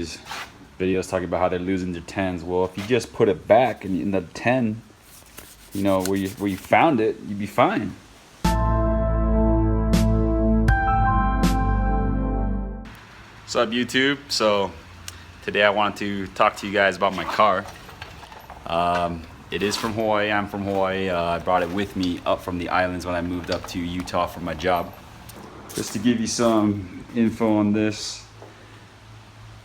these videos talking about how they're losing their 10s. Well, if you just put it back in the 10, you know, where you found it, you'd be fine. What's up, YouTube? So today I wanted to talk to you guys about my car. It is from Hawaii. I'm from Hawaii. I brought it with me up from the islands when I moved up to Utah for my job. Just to give you some info on this,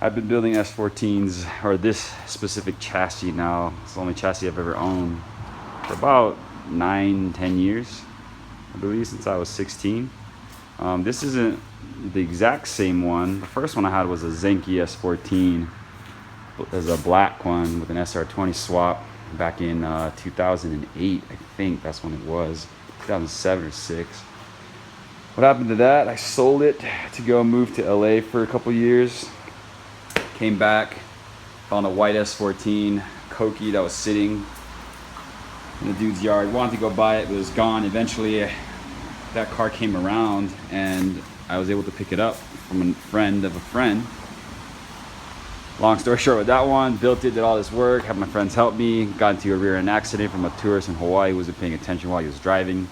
I've been building S14s, or this specific chassis now. It's the only chassis I've ever owned for about 9-10 years, I believe, since I was 16. This isn't the exact same one. The first one I had was a KOUKI S14. There's a black one with an SR20 swap back in 2008, I think that's when it was, 2007 or 6. What happened to that? I sold it to go move to LA for a couple years. Came back, found a white S14 KOUKI that was sitting in the dude's yard. Wanted to go buy it, but it was gone. Eventually, that car came around and I was able to pick it up from a friend of a friend. Long story short with that one, built it, did all this work, had my friends help me, got into a rear end accident from a tourist in Hawaii who wasn't paying attention while he was driving.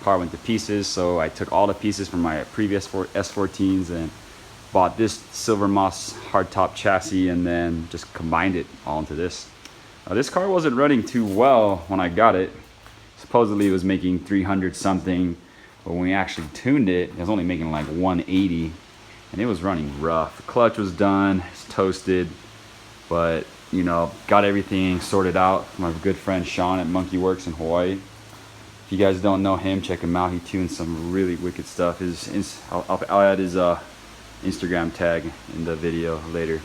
Car went to pieces, so I took all the pieces from my previous S14s and bought this silver moss hardtop chassis and then just combined it all into this. This car wasn't running too well when I got it. Supposedly it was making 300 something, but when we actually tuned it, it was only making like 180. And it was running rough. The clutch was done, it's toasted, but you know, got everything sorted out. My good friend Sean at Monkey Works in Hawaii. If you guys don't know him, check him out. He tunes some really wicked stuff. I'll add his Instagram tag in the video later.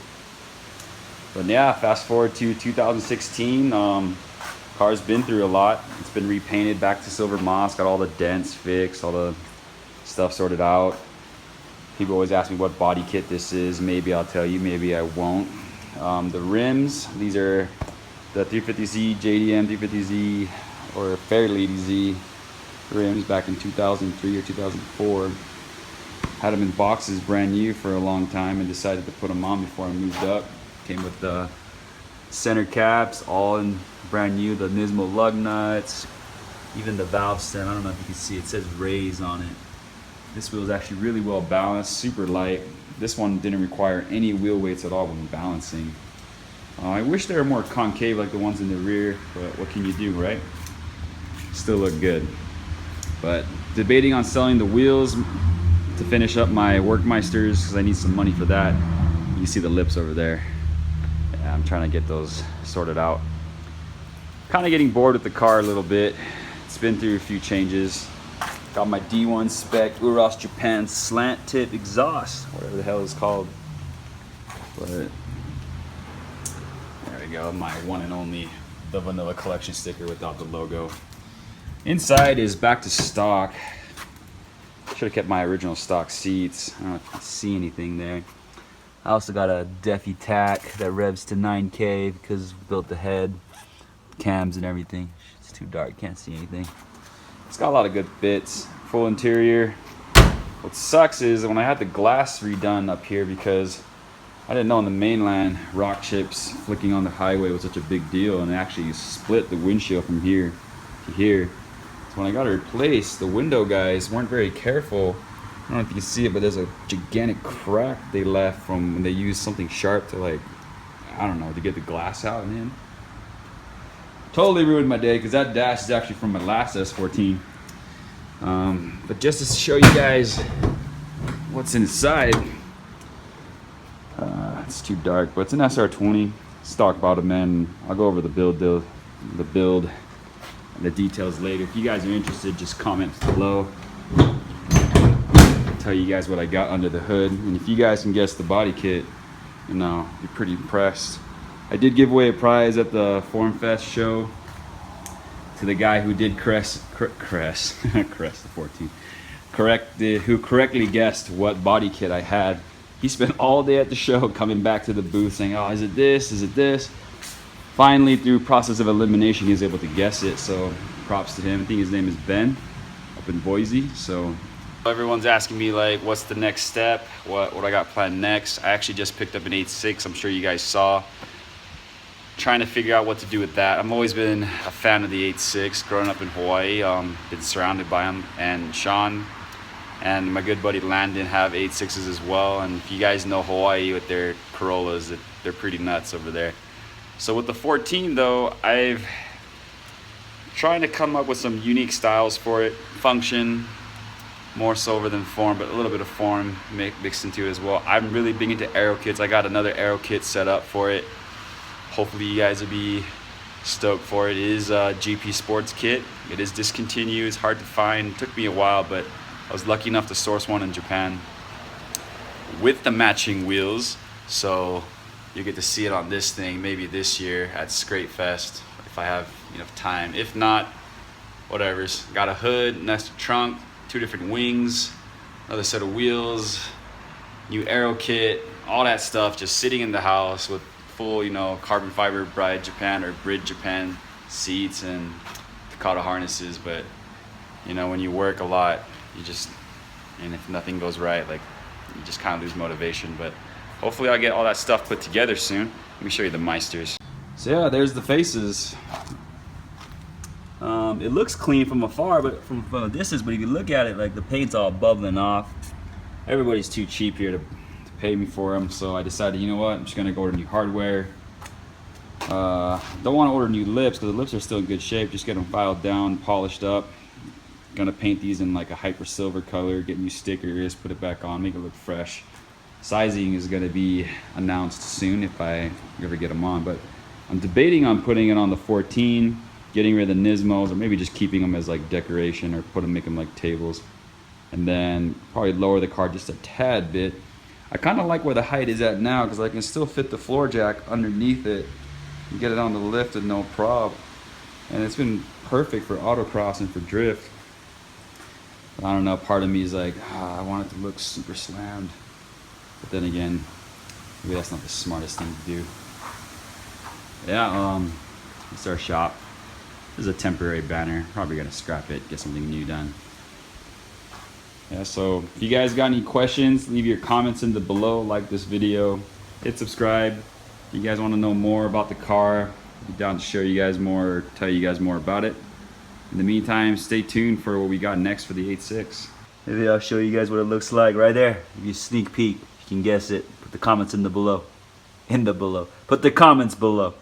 But yeah, fast forward to 2016. Car's been through a lot. It's been repainted back to silver moss, got all the dents fixed, all the stuff sorted out. People always ask me what body kit this is. Maybe I'll tell you, maybe I won't. The rims, these are the 350Z, JDM 350Z, or Fairlady Z rims back in 2003 or 2004. Had them in boxes brand new for a long time and decided to put them on before I moved up. Came with the center caps, all in brand new, the Nismo lug nuts, even the valve stem. I don't know if you can see, it says Rays on it. This wheel is actually really well balanced, super light. This one didn't require any wheel weights at all when balancing. I wish they were more concave like the ones in the rear, but what can you do, right? Still look good. But debating on selling the wheels to finish up my Workmeisters because I need some money for that. You see the lips over there. Yeah, I'm trying to get those sorted out. Kind of getting bored with the car a little bit. It's been through a few changes. Got my D1 spec Uros Japan slant tip exhaust, whatever the hell it's called. But there we go, my one and only, the vanilla collection sticker without the logo. Inside is back to stock. Should have kept my original stock seats. I don't know if you can see anything there. I also got a Defi tack that revs to 9K because we built the head, cams and everything. It's too dark, can't see anything. It's got a lot of good bits, full interior. What sucks is when I had the glass redone up here because I didn't know on the mainland rock chips flicking on the highway was such a big deal, and they actually split the windshield from here to here. So when I got it replaced, the window guys weren't very careful. I don't know if you can see it, but there's a gigantic crack they left from when they used something sharp to, like, I don't know, to get the glass out and in. Totally ruined my day because that dash is actually from my last S14. But just to show you guys what's inside, it's too dark, but it's an SR20 stock bottom end. I'll go over the build and the details later. If you guys are interested, just comment below. I'll tell you guys what I got under the hood, and if you guys can guess the body kit, you know, be pretty impressed. I did give away a prize at the Forum Fest show to the guy who did Crest the 14, who correctly guessed what body kit I had. He spent all day at the show coming back to the booth saying, oh, is it this, is it this? Finally, through process of elimination, he was able to guess it, so props to him. I think his name is Ben, up in Boise, so Everyone's asking me like, what's the next step? What I got planned next? I actually just picked up an 8.6. I'm sure you guys saw. Trying to figure out what to do with that. I've always been a fan of the 8.6. Growing up in Hawaii, been surrounded by them. And Sean and my good buddy Landon have 8.6s as well. And if you guys know Hawaii with their Corollas, they're pretty nuts over there. So with the 14 though, I've trying to come up with some unique styles for it. Function, more so than form, but a little bit of form mixed into it as well. I'm really big into aero kits. I got another aero kit set up for it. Hopefully you guys will be stoked for it. It is a GP Sports kit. It is discontinued. It's hard to find. It took me a while, but I was lucky enough to source one in Japan with the matching wheels. So you get to see it on this thing maybe this year at Skate Fest if I have enough time. If not, whatever. Got a hood, nice trunk, 2 different wings, another set of wheels, new aero kit, all that stuff just sitting in the house with full, carbon fiber Bride Japan or Brid Japan seats and Takata harnesses. But when you work a lot, and if nothing goes right, like you just kind of lose motivation. But hopefully I'll get all that stuff put together soon. Let me show you the Meisters. So yeah, there's the faces. It looks clean from afar, but from a distance, but if you look at it, like the paint's all bubbling off. Everybody's too cheap here to pay me for them, so I decided, you know what, I'm just gonna go order new hardware. Don't want to order new lips because the lips are still in good shape. Just get them filed down, polished up. Gonna paint these in like a hyper silver color, get new stickers, put it back on, make it look fresh. Sizing is gonna be announced soon if I ever get them on, but I'm debating on putting it on the 14, getting rid of the Nismos, or maybe just keeping them as like decoration, or make them like tables, and then probably lower the car just a tad bit. I kind of like where the height is at now because I can still fit the floor jack underneath it and get it on the lift with no problem. And it's been perfect for autocross and for drift. I don't know, part of me is like, I want it to look super slammed. But then again, maybe that's not the smartest thing to do. Yeah, it's our shop. This is a temporary banner. Probably gonna scrap it, get something new done. Yeah, so if you guys got any questions, leave your comments in the below, like this video, hit subscribe. If you guys want to know more about the car, I'll be down to show you guys more, or tell you guys more about it. In the meantime, stay tuned for what we got next for the 8.6. Maybe I'll show you guys what it looks like right there. Give you a sneak peek. If you can guess it, put the comments in the below. Put the comments below.